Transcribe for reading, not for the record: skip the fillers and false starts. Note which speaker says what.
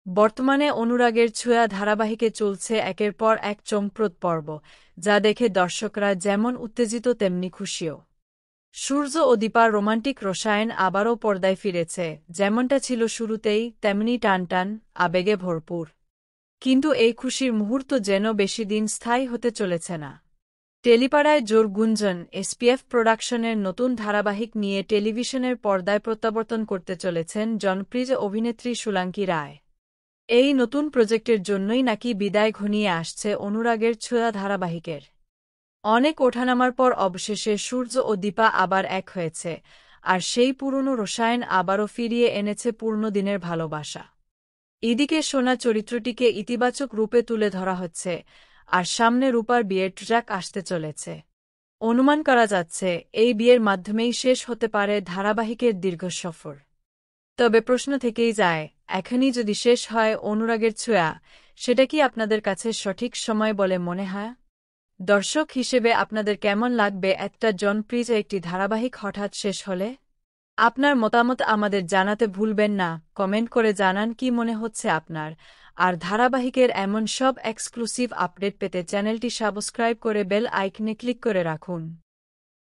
Speaker 1: বর্তমানে অনুরাগের ছোঁয়া ধারাবাহিকে চলছে একের পর এক চমকপ্রদ পর্ব, যা দেখে দর্শকরা যেমন উত্তেজিত তেমনি খুশিও। সূর্য ও দীপার রোমান্টিক রসায়ন আবারও পর্দায় ফিরেছে, যেমনটা ছিল শুরুতেই তেমনি টানটান, আবেগে ভরপুর। কিন্তু এই খুশির মুহূর্ত যেন বেশি দিন স্থায়ী হতে চলেছে না। টেলিপাড়ায় জোর গুঞ্জন, এসপিএফ প্রোডাকশনের নতুন ধারাবাহিক নিয়ে টেলিভিশনের পর্দায় প্রত্যাবর্তন করতে চলেছেন জনপ্রিয় অভিনেত্রী শুলাঙ্কি রায়। এই নতুন প্রজেক্টের জন্যই নাকি বিদায় ঘনিয়ে আসছে অনুরাগের ছোঁয়া ধারাবাহিকের। অনেক ওঠানামার পর অবশেষে সূর্য ও দীপা আবার এক হয়েছে, আর সেই পুরনো রসায়ন আবারও ফিরিয়ে এনেছে পূর্ণদিনের ভালোবাসা। এদিকে সোনা চরিত্রটিকে ইতিবাচক রূপে তুলে ধরা হচ্ছে, আর সামনে রূপার বিয়ের ট্র্যাক আসতে চলেছে। অনুমান করা যাচ্ছে এই বিয়ের মাধ্যমেই শেষ হতে পারে ধারাবাহিকের দীর্ঘ সফর। তবে প্রশ্ন থেকেই যায়, এখনই যদি শেষ হয় অনুরাগের ছোঁয়া, সেটা কি আপনাদের কাছে সঠিক সময় বলে মনে হয়? দর্শক হিসেবে আপনাদের কেমন লাগবে একটা জনপ্রিয় একটি ধারাবাহিক হঠাৎ শেষ হলে? আপনার মতামত আমাদের জানাতে ভুলবেন না, কমেন্ট করে জানান কি মনে হচ্ছে আপনার। আর ধারাবাহিকের এমন সব এক্সক্লুসিভ আপডেট পেতে চ্যানেলটি সাবস্ক্রাইব করে বেল আইকনে ক্লিক করে রাখুন।